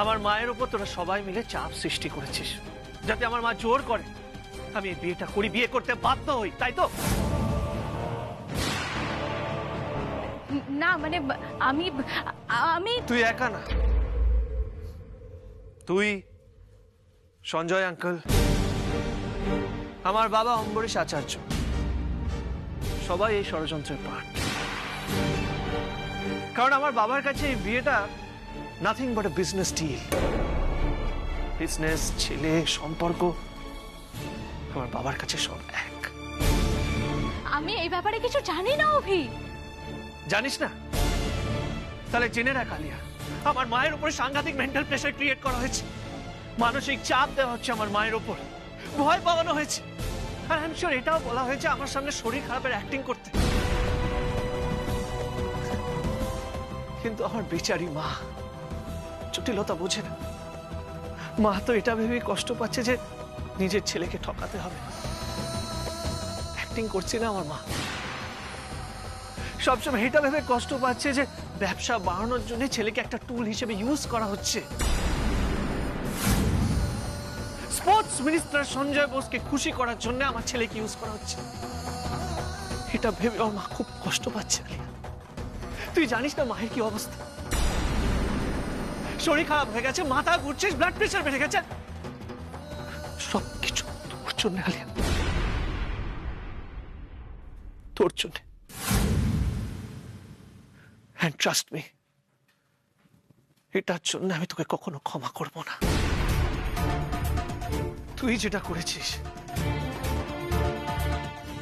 আমার মায়ের উপর তোরা সবাই মিলে চাপ সৃষ্টি করেছিস, যাতে আমার মা জোর করে আমি এই বিয়েটা করি, বিয়ে করতে বাধ্য হই, তাই তো? না মানে আমি আমি তুই একা না, তুই, সঞ্জয় আঙ্কেল, আমার বাবা অম্বরীশ আচার্য, সবাই এই ষড়যন্ত্রের পার্ট। কারণ আমার বাবার কাছে এই বিয়েটা nothing but a business deal. Business, ছেলে, সম্পর্ক, আমার বাবার কাছে সব এক। আমি এই ব্যাপারে কিছু জানি না অভি। জানিস না? তাহলে জেনে রাখ আলিয়া, আমার মায়ের উপরে সাংঘাতিক মেন্টাল প্রেসার ক্রিয়েট করা হয়েছে, মানসিক চাপ দেওয়া হচ্ছে আমার মায়ের উপর, ভয় পাওয়ানো হয়েছে, আর আই এম শিওর এটাও বলা হয়েছে আমার সামনে শরীর খারাপের অ্যাক্টিং করতে। কিন্তু আমার বেচারি মা জটিলতা বোঝে না। মা তো এটা ভেবেই কষ্ট পাচ্ছে যে নিজের ছেলেকে ঠকাতে হবে। অ্যাক্টিং করছে না আমার মা, সবসময় এটা ভেবে কষ্ট পাচ্ছে যে ব্যবসা বাড়ানোর জন্য ছেলেকে একটা টুল হিসেবে ইউজ করা হচ্ছে। স্পোর্টস মিনিস্টার সঞ্জয় বোসকে খুশি করার জন্য আমার ছেলেকে ইউজ করা হচ্ছে। এটা ভেবে আমার মা খুব কষ্ট পাচ্ছে। তুই জানিস না মায়ের কি অবস্থা? শরীর খারাপ হয়ে গেছে, মাথা ঘুরছে, ব্লাড প্রেশার বেড়ে গেছে, সবকিছু তোর জন্য আলিয়া, তোর জন্য। And trust me, এটার জন্য আমি তোকে কখনো ক্ষমা করব না। তুই যেটা করেছিস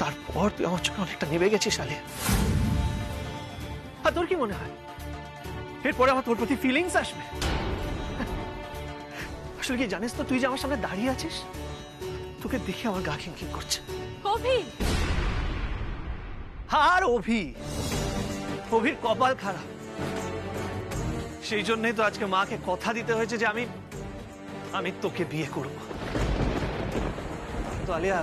তারপর তুই আমার চোখে অনেকটা নেমে গেছিস আলিয়া। আর তোর কি মনে হয় এরপরে আমার তোর প্রতি ফিলিংস আসবে? আসলে কি জানিস তো, তুই যে আমার সামনে দাঁড়িয়ে আছিস, তোকে দেখে আমার গা খিনখিন করছে। অভি, আর অভির কপাল খারাপ, সেই জন্যই তো আজকে মাকে কথা দিতে হয়েছে যে আমি তোকে বিয়ে করব। তো আলিয়া,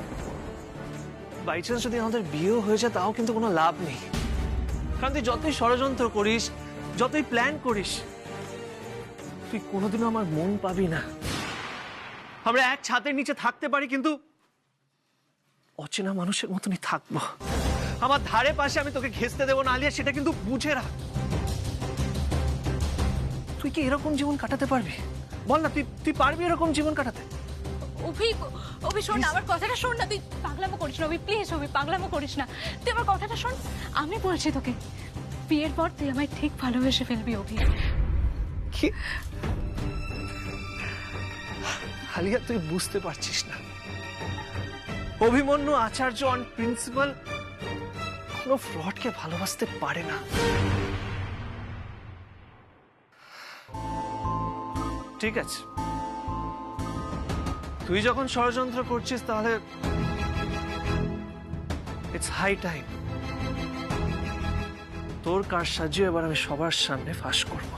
বাই চান্স যদি আমাদের বিয়েও হয়েছে তাও কিন্তু কোনো লাভ নেই, কারণ তুই যতই ষড়যন্ত্র করিস, যতই প্ল্যান করিস, তুই কোনোদিনও আমার মন পাবি না। আমরা এক ছাদের নিচে থাকতে পারি, কিন্তু অচেনা মানুষের মতনই থাকবো। আমার ধারে পাশে আমি তোকে ঘেঁচতে দেবো না আলিয়া, সেটা কিন্তু বুঝে রাখ। তুই কি এরকম জীবন কাটাতে পারবি? বল না, তুই পারবি এরকম জীবন কাটাতে? অভি, অভি শোন না, আমার কথাটা শোন না, তুই পাগলামো করিস না অভি, প্লিজ অভি, পাগলামো করিস না, তুই আমার কথাটা শোন। আমি বলছি তোকে, বিয়ের পর তুই আমায় ঠিক ভালোবেসে ফেলবি অভি। কি আলিয়া, তুই বুঝতে পারছিস না, অভিমন্যু আচার্য অন প্রিন্সিপাল কোনো ফ্রডকে ভালোবাসতে পারে না। ঠিক আছে, তুই যখন ষড়যন্ত্র করছিস, তাহলে ইটস হাই টাইম তোর কারসাজি এবার আমি সবার সামনে ফাঁস করব।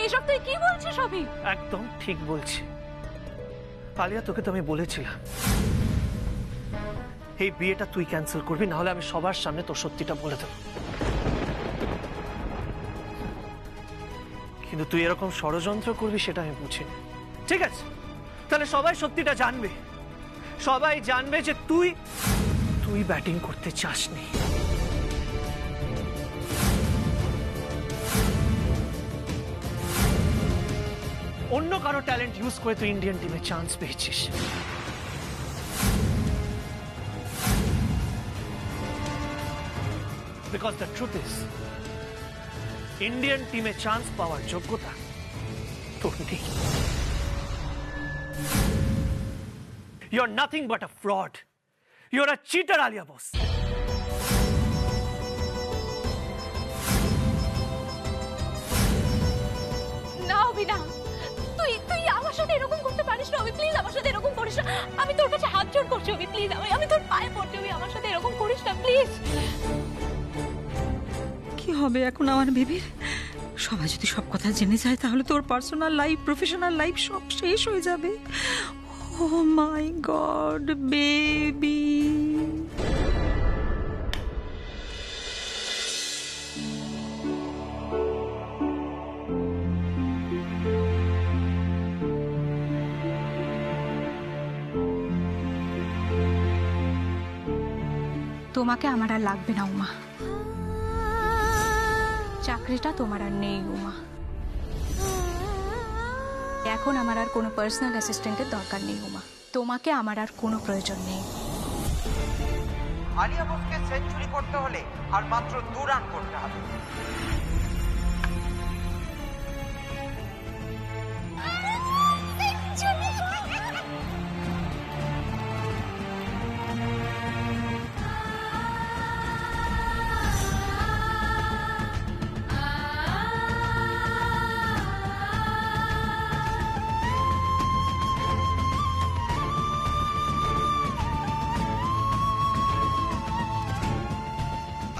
এসব তুই কি বলছিস অভি? একদম ঠিক বলছি আলিয়া, তোকে তো আমি বলেছিলাম এই বিয়েটা তুই ক্যান্সেল করবি, না হলে আমি সবার সামনে তোর সত্যিটা বলে দেব। কিন্তু তুই এরকম ষড়যন্ত্র করবি সেটা আমি বুঝিনি। ঠিক আছে, তাহলে সবাই সত্যিটা জানবে, সবাই জানবে যে তুই ব্যাটিং করতে চাসনি। অন্য কারো ট্যালেন্ট ইউজ করে তুই ইন্ডিয়ান টিমে চান্স পেয়েছিস। Because the truth is, Indian টিমে চান্স পাওয়ার যোগ্যতা তোর নেই। You're nothing but a fraud. You're a cheater, Alia boss. না অভি না, তুই তুই আমার সাথে এরকম করতে পারিস না অভি, প্লিজ আমার সাথে এরকম করিস না। আমি তোর কাছে হাত জোড় করছি অভি, প্লিজ, আমি তোর পায়ে পড়ছি অভি, আমার সাথে এরকম করিস না প্লিজ। কি হবে এখন আমার বেবির? সবাই যদি সব কথা জেনে যায় তাহলে তোর পার্সোনাল লাইফ, প্রফেশনাল লাইফ সব শেষ হয়ে যাবে। ও মাই গড বেবি। তোমাকে আমার আর লাগবে না উমা, চাকরিটা তোমার আর নেই উমা। এখন আমার আর কোনো পার্সোনাল অ্যাসিস্ট্যান্টের দরকার নেই উমা, তোমাকে আমার আর কোনো প্রয়োজন নেই। আলিয়া বোসকে সেঞ্চুরি করতে হলে আর মাত্র 2 রান করতে হবে।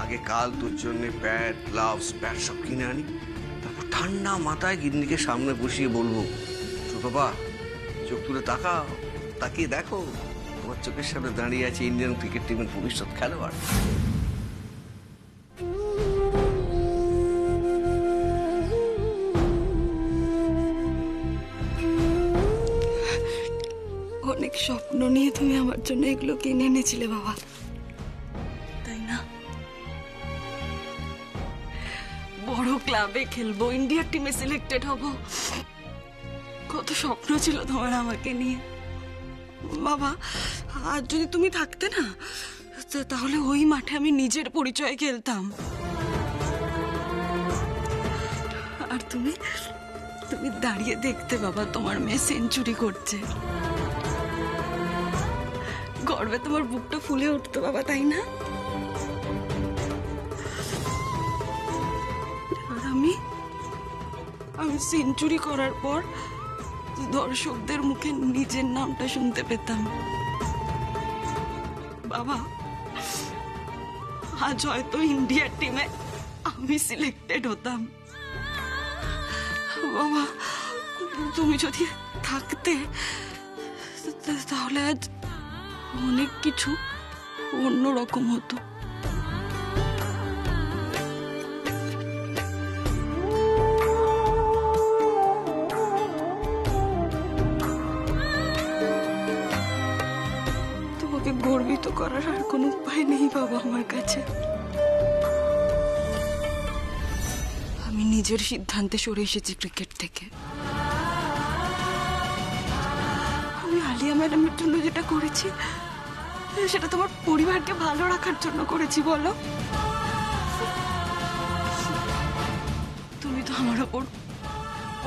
আগে কাল তোর জন্য প্যাড গ্লাভস ব্যাট সব কিনে আনি, তারপর ঠান্ডা মাথায় গিন্নিকে সামনে বসিয়ে বলবো, ছোট বাবা চোখ তুলে তাকিয়ে দেখো, তোমার চোখের সামনে দাঁড়িয়ে আছে ইন্ডিয়ান ক্রিকেট টিমের ভবিষ্যৎ খেলোয়াড়। অনেক স্বপ্ন নিয়ে তুমি আমার জন্য এগুলো কিনে এনেছিলে বাবা, তাই না? বড় ক্লাবে খেলবো, ইন্ডিয়ার টিমে সিলেক্টেড হব, কত স্বপ্ন ছিল তোমার আমাকে নিয়ে বাবা। আর যদি তুমি থাকতে না, তাহলে ওই মাঠে আমি নিজের পরিচয় খেলতাম। আর তুমি তুমি দাঁড়িয়ে দেখতে বাবা, তোমার মেয়ে সেঞ্চুরি করছে, গর্বে তোমার বুকটা ফুলে উঠতো বাবা, তাই না? আর আমি সেঞ্চুরি করার পর দর্শকদের মুখে নিজের নামটা শুনতে পেতাম। বাবা, আজ হয়তো ইন্ডিয়ার টিমে আমি সিলেক্টেড হতাম। বাবা, তুমি যদি থাকতে তাহলে আজ অনেক কিছু অন্যরকম হতো। তোমাকে গর্বিত করার আর কোনো উপায় নেই বাবা আমার কাছে। আমি নিজের সিদ্ধান্তে সরে এসেছি ক্রিকেট থেকে। আমি আলিয়া ম্যাডামের জন্য যেটা করেছি সেটা তোমার পরিবারকে ভালো রাখার জন্য করেছি, বলো? তুমি তো আমার ওপর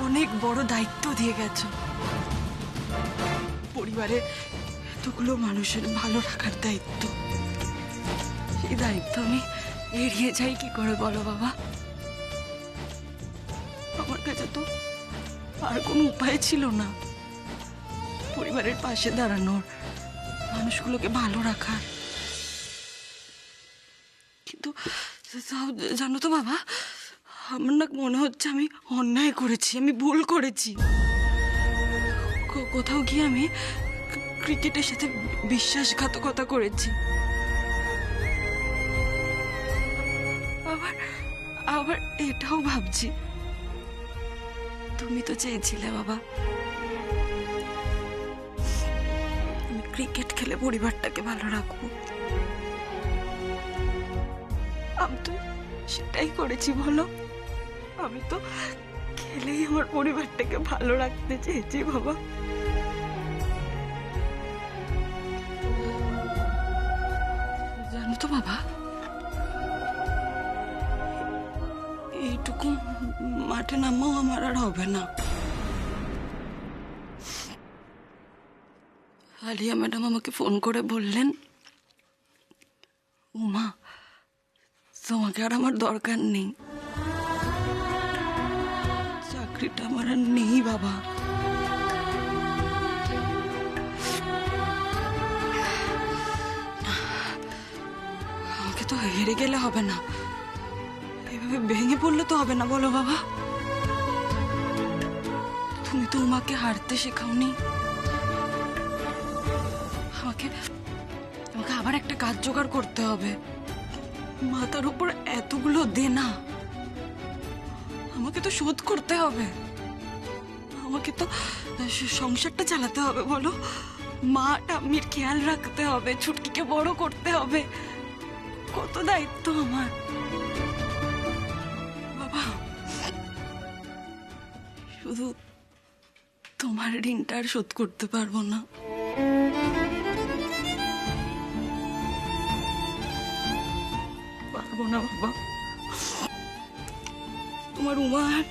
অনেক বড় দায়িত্ব দিয়ে গেছো, পরিবারের এতগুলো মানুষের ভালো রাখার দায়িত্ব। সেই দায়িত্ব আমি এড়িয়ে যাই কি করে বলো বাবা? আমার কাছে তো আর কোনো উপায় ছিল না পরিবারের পাশে দাঁড়ানোর, মানুষগুলোকে ভালো রাখার। কিন্তু জানো তো বাবা, আমার না মনে হচ্ছে আমি অন্যায় করেছি, আমি ভুল করেছি। কোথাও গিয়ে আমি ক্রিকেটের সাথে বিশ্বাসঘাতকতা করেছি। আবার এটাও ভাবছি, তুমি তো চেয়েছিলে বাবা আমি ক্রিকেট খেলে পরিবারটাকে ভালো রাখবো, আমি তো সেটাই করেছি, বলো? আমি তো খেলেই আমার পরিবারটাকে ভালো রাখতে চেয়েছি বাবা। জানো তো বাবা, এইটুকু মাঠে নামাও আমার আর হবে না। আলিয়া ম্যাডাম আমাকে ফোন করে বললেন, উমা তোমাকে আর আমার দরকার নেই, চাকরিটা আমার আর নেই বাবা। আমাকে তো হেরে গেলে হবে না, এভাবে ভেঙে পড়লে তো হবে না, বলো বাবা? তুমি তো উমাকে হারতে শেখাওনি। আমাকে আবার একটা কাজ জোগাড় করতে হবে। মাথার উপর এতগুলো দেনা, আমাকে তো শোধ করতে হবে, আমাকে তো সংসারটা চালাতে হবে, বলো? মা ঠাম্মির খেয়াল রাখতে হবে, ছুটকিকে বড় করতে হবে। কত দায়িত্ব আমার বাবা। শুধু তোমার ঋণটা আর শোধ করতে পারবো না, পারবো না বাবা। তোমার উমা আর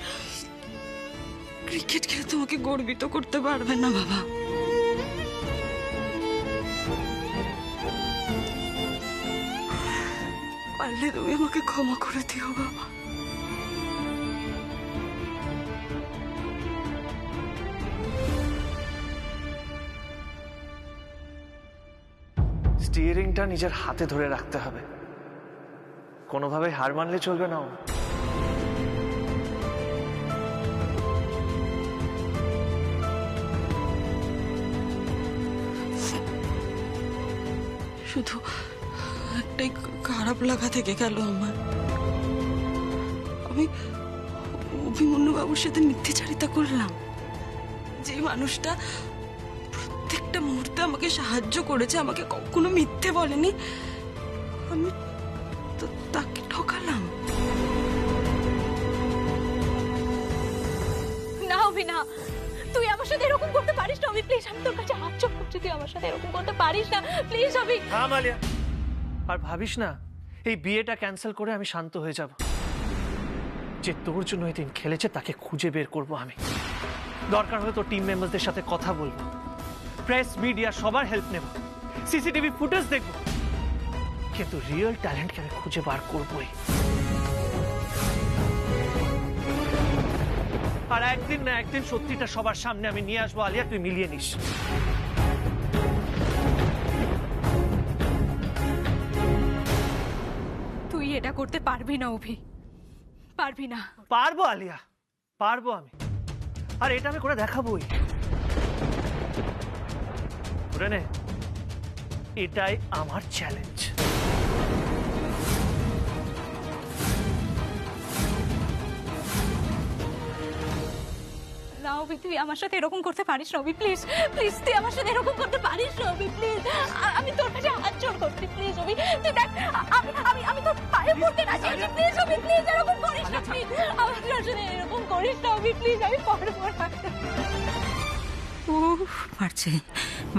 ক্রিকেট খেলে তোমাকে গর্বিত করতে পারবে না বাবা। পারলে তুমি আমাকে ক্ষমা করে দিও বাবা। স্টিয়ারিংটা নিজের হাতে ধরে রাখতে হবে, কোনোভাবে হার মানলে চলবে না। শুধু একটাই খারাপ লাগা থেকে গেল আমার। আমি অভিমন্যু বাবুর সাথে মিথ্যাচারিতা করলাম। যে মানুষটা প্রত্যেকটা মুহূর্তে আমাকে সাহায্য করেছে, আমাকে কখনো মিথ্যে বলেনি, আমি তো তাকে ঠকালাম। না অভি না, তুই আমার সাথে এরকম করতে পারিস না অভি, প্লিজ আমি তোর কাছে হাত জোড় করছি, তুই আমার সাথে এরকম করতে পারিস না প্লিজ অভি। থাম আলিয়া, আর ভাবিস না এই বিয়েটা ক্যান্সেল করে আমি শান্ত হয়ে যাব। যে তোর জন্য এদিন খেলেছে তাকে খুঁজে বের করব আমি। দরকার হলে তোর টিম মেম্বারদের সাথে কথা বলবো, প্রেস মিডিয়া সবার হেল্প নেব, সিসিটিভি ফুটেজ দেখব, কিন্তু রিয়েল ট্যালেন্টকে আমি খুঁজে বার করবই। আর একদিন না একদিন সত্যিটা সবার সামনে আমি নিয়ে আসবো আলিয়া, তুই মিলিয়ে নিস। তুই এটা করতে পারবি না অভি, পারবি না। পারবো আলিয়া, পারবো আমি, আর এটা আমি করে দেখাবোই। ধরে নে, এটাই আমার চ্যালেঞ্জ। না অভি, তুই আমার সাথে এরকম করতে পারিস না অভি, প্লিজ প্লিজ তুই আমার সাথে এরকম করতে পারিস না অভি, প্লিজ আমি তোর কাছে হাত জোড় করছি, প্লিজ অভি তুই দেখ, আমি তোর পায়ে পড়তে না চাইছি, প্লিজ অভি প্লিজ এরকম করিস না, প্লিজ আমার সাথে এরকম করিস না অভি, প্লিজ আমি পারবো না। বাড়ছে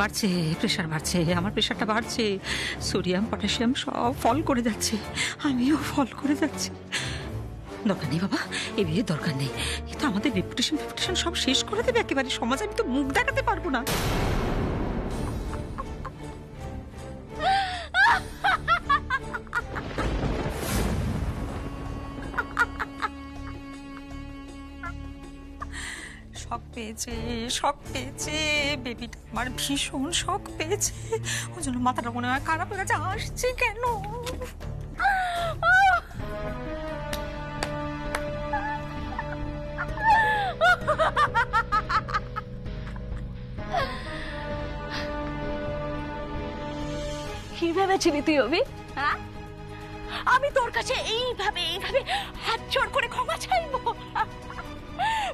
বাড়ছে, প্রেশার বাড়ছে, আমার প্রেশারটা বাড়ছে, সোডিয়াম পটাশিয়াম সব ফল করে যাচ্ছে, আমিও ফল করে যাচ্ছি। দরকার নেই বাবা, এ বিয়ের দরকার নেই, এ তো আমাদের রেপুটেশন সব শেষ করে দেবে একেবারে, সমাজ আমি তো মুখ দেখাতে পারবো না। শখ পেয়েছে বেবিটা আমার, ভীষণ শখ পেয়েছে, ওই জন্য মাথাটা মনে হয় খারাপ হয়ে গেছে। আসছে কেন? কি ভেবেছিলি তুই অভি? হ্যাঁ, আমি তোর কাছে এইভাবে হাত জোড় করে ক্ষমা চাইবো,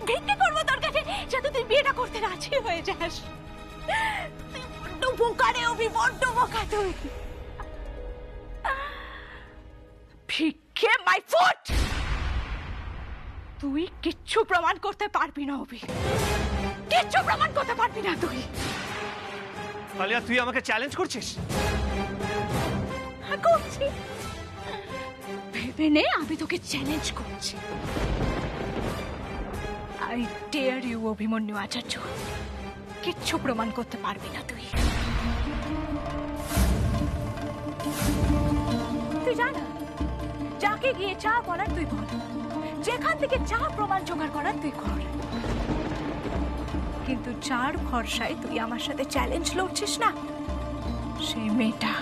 ভিক্ষে করবো তোর কাছে যাতে তুই বিয়েটা করতে রাজি হয়ে যাস? তুই বড্ড বোকা রে অভি, বড্ড বোকা তুই। ভিক্ষে মাই ফুট, তুই কিচ্ছু প্রমাণ করতে পারবি না অভি, কিচ্ছু প্রমাণ করতে পারবি না তুই। আলিয়া, তুই আমাকে চ্যালেঞ্জ করছিস? করছি, ভেবে নে আমি তোকে চ্যালেঞ্জ করছি। আই ডেয়ার ইউ অভিমন্যু আচার্য, কিচ্ছু প্রমাণ করতে পারবি না তুই। তুই জানা, যাকে গিয়ে যা বলার তুই বল, যেখান থেকে যা প্রমাণ জোগাড় করার তুই কর, কিন্তু যার ভরসায় তুই আমার সাথে চ্যালেঞ্জ লড়ছিস না, সেই মেয়েটা,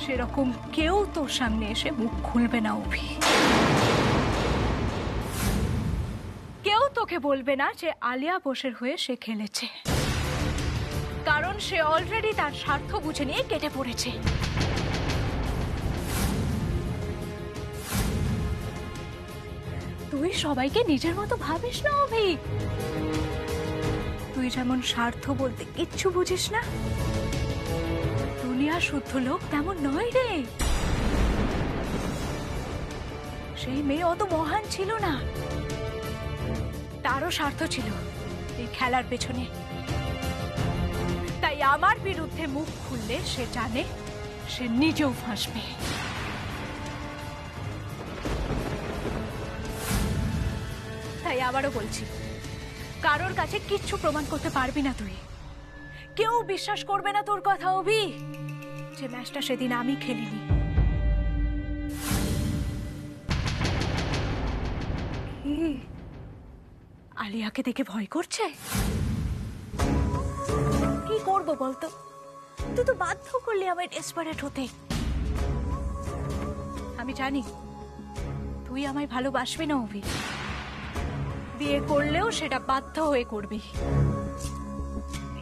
সেরকম কেউ তোর সামনে এসে মুখ খুলবে না অভি। কেউ তোকে বলবে না যে আলিয়া বোসের হয়ে সে খেলেছে, কারণ সে অলরেডি তার স্বার্থ বুঝে নিয়ে কেটে পড়েছে। তুই সবাইকে নিজের মতো ভাবিস না অভি, তুই যেমন স্বার্থ বলতে কিচ্ছু বুঝিস না, দুনিয়া শুদ্ধ লোক তেমন নয় রে। সেই মেয়ে অত মহান ছিল না, তারও স্বার্থ ছিল এই খেলার পেছনে। তাই আমার বিরুদ্ধে মুখ খুললে সে জানে সে নিজেও ফাঁসবে। তাই আবারও বলছি, কারোর কাছে কিচ্ছু প্রমাণ করতে পারবি না তুই। কেউ বিশ্বাস করবে না তোর কথা অভি, যে ম্যাচটা সেদিন আমি খেলিনি। কি? আলিয়াকে দেখে ভয় করছে? কি করবো বলতো, তুই তো বাধ্য করলি আমায় ডেসপারেট হতে। আমি জানি তুই আমায় ভালোবাসবি না অভি, বিয়ে করলেও সেটা বাধ্য হয়ে করবি।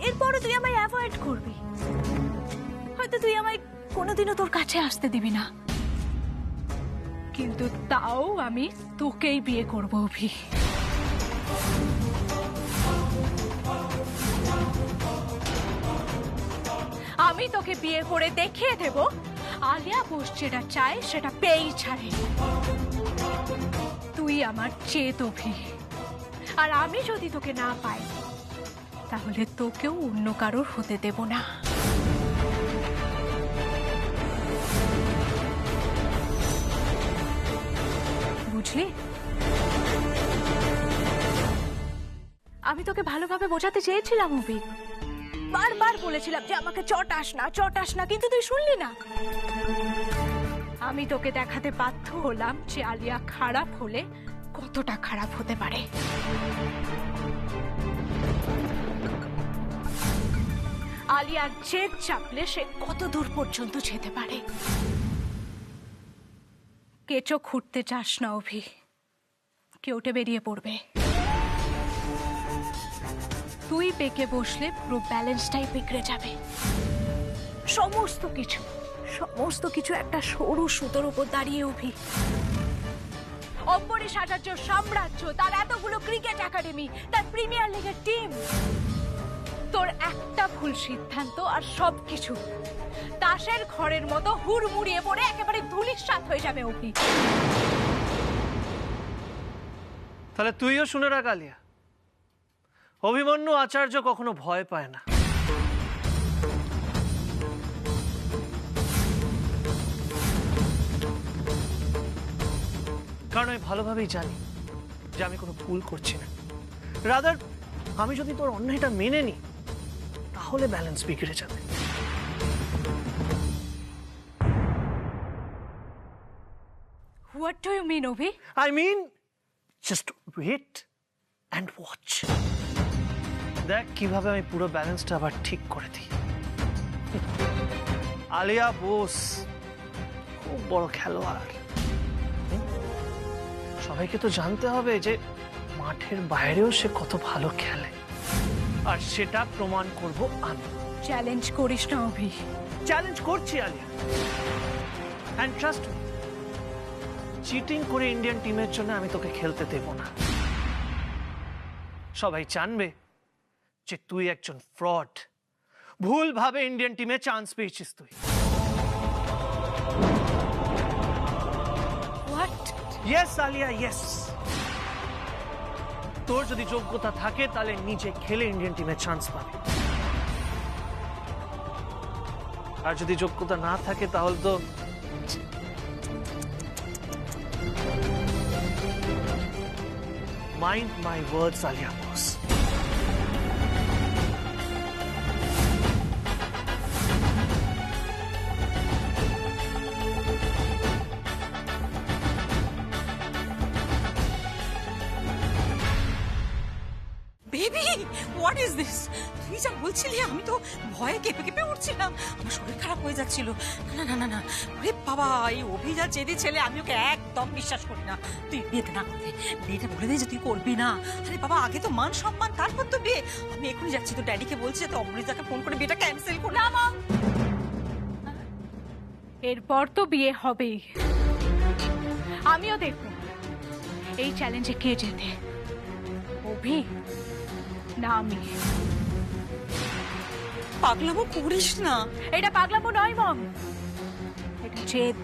এরপরে তুই আমায় অ্যাভয়েড করবি, হয়তো তুই আমায় কোনোদিনও তোর কাছে আসতে দিবি না, কিন্তু তাও আমি তোকেই বিয়ে করব অভি। আমি তোকে বিয়ে করে দেখিয়ে দেব আলিয়া বোস যেটা চায় সেটা পেয়েই ছাড়ে। তুই আমার চেত অভি, আর আমি যদি তোকে না পাই তাহলে তোকেও অন্য কারোর হতে দেব না। বুঝলি? আমি তোকে ভালোভাবে বোঝাতে চেয়েছিলাম অভি, বারবার বলেছিলাম যে আমাকে চটাস না, কিন্তু তুই শুনলি না। আমি তোকে দেখাতে বাধ্য হলাম যে আলিয়া খারাপ হলে কতটা খারাপ হতে পারে। আলিয়ার জেদ চাপলে সে কত দূর পর্যন্ত যেতে পারে। কেঁচো খুঁড়তে চাস না অভি, কেউটে বেরিয়ে পড়বে। তুই পেকে বসলে পুরো ব্যালেন্সটাই বিগড়ে যাবে। সমস্ত কিছু একটা সরু সুতোর উপর দাঁড়িয়ে অভি। অম্বরীশ আচার্য সাম্রাজ্য, তার এতগুলো ক্রিকেট একাডেমি, তার প্রিমিয়ার লিগের টিম, তোর একটা ভুল সিদ্ধান্ত আর সবকিছু তাসের ঘরের মতো হুড়মুড়িয়ে পড়ে একেবারে ধূলিসাৎ হয়ে যাবে অভি। তাহলে তুইও শুনে রাখ আলিয়া, অভিমন্যু আচার্য কখনো ভয় পায় না। কারণ আমি ভালোভাবেই জানি যে আমি কোনো ভুল করছি না। রাদার আমি যদি তোর অন্যায়টা মেনে নিই তাহলে ব্যালেন্স বিগড়ে যাবে। What do you mean, Obi? I mean, just wait and watch. দেখ কিভাবে আমি পুরো ব্যালেন্সটা আবার ঠিক করে দিই। আলিয়া বোস খুব বড় খেলোয়াড়, সবাইকে তো জানতে হবে যে মাঠের বাইরেও সে কত ভালো খেলে, আর সেটা প্রমাণ করব আমি। চ্যালেঞ্জ করিস না অভি। চ্যালেঞ্জ করছি Alia, and trust me, cheating করে ইন্ডিয়ান টিমের জন্য আমি তোকে খেলতে দেব না। সবাই জানবে যে তুই একজন ফ্রড, ভুলভাবে ইন্ডিয়ান টিমে চান্স পেয়েছিস তুই। What? Yes Alia, yes. তোর যদি যোগ্যতা থাকে তাহলে নিজে খেলে ইন্ডিয়ান টিমে চান্স পাবে, আর যদি যোগ্যতা না থাকে তাহলে তো mind my words, Alia boss. Baby, what is this? তুই যা বলছিলি আমি তো ভয়ে কেঁপে কেঁপে উঠছিলাম, আমার শরীর খারাপ হয়ে যাচ্ছিল। না না না না, আরে বাবা, এই অভিজাত জেদি ছেলে, আমি ওকে একদম বিশ্বাস করি না। তুই বিয়েতে না করতে, বিয়েটা বলে দে যে তুই করবি না। আরে বাবা, আগে তো মান সম্মান, তারপর তো বিয়ে। আমি এখনই যাচ্ছি, তো ড্যাডিকে বলছি তো অমৃতাকে ফোন করে বিয়েটা ক্যান্সেল করে। না মম, এরপর তো বিয়ে হবেই। আমিও দেখব এই চ্যালেঞ্জে কে জেতে, অভি না আমি। পাগলামো করিস না। এটা পাগলামো নয় মম, এটা জেদ।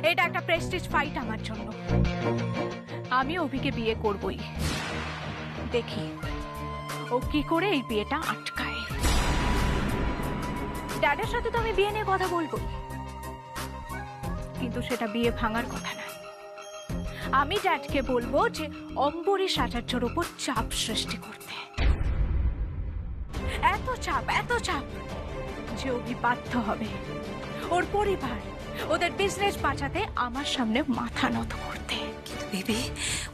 এটা একটা প্রেস্টিজ ফাইট আমার জন্য। আমি অভিকে বিয়ে করবই, দেখি ও কি করে এই বিয়েটা আটকায়। ড্যাডের সাথে তো আমি বিয়ে নিয়ে কথা বলবো, কিন্তু সেটা বিয়ে ভাঙার কথা না। আমি ড্যাডকে বলবো যে অম্বরীশ আচার্যর উপর চাপ সৃষ্টি করতে, এত চাপ যে অভি বাধ্য হবে ওর পরিবার, ওদের বিজনেস বাঁচাতে আমার সামনে মাথা নত করতে। কিন্তু বেবি,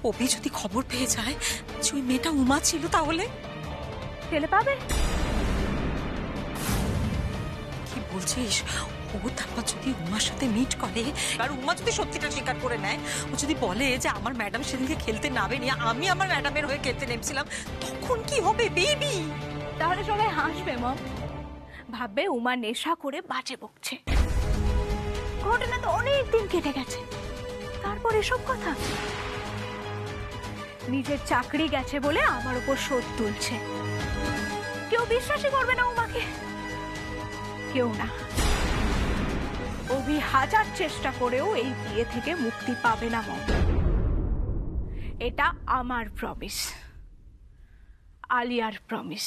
অভি যদি খবর পেয়ে যায় যে ওই মেয়েটা উমা ছিল, তাহলে টেলে পাবে। কি বলছিস? ও তারপর যদি উমার সাথে মিট করে, আর উমা যদি সত্যিটা স্বীকার করে নেয়, ও যদি বলে যে আমার ম্যাডাম সেদিনকে খেলতে নামেনি, আমি আমার ম্যাডামের হয়ে খেলতে নেমেছিলাম, তখন কি হবে বেবি? তাহলে সবাই হাসবে মম, ভাববে উমা নেশা করে বাজে বকছে। ঘটনা তো অনেক দিন কেটে গেছে, তারপর এসব কথা। নিজের চাকরি গেছে বলে আমার উপর শোধ তুলছে। কেউ বিশ্বাসই করবে না উমাকে, কেউ না। অভি হাজার চেষ্টা করেও এই বিয়ে থেকে মুক্তি পাবে না মম। এটা আমার প্রমিস, আলিয়ার প্রমিস।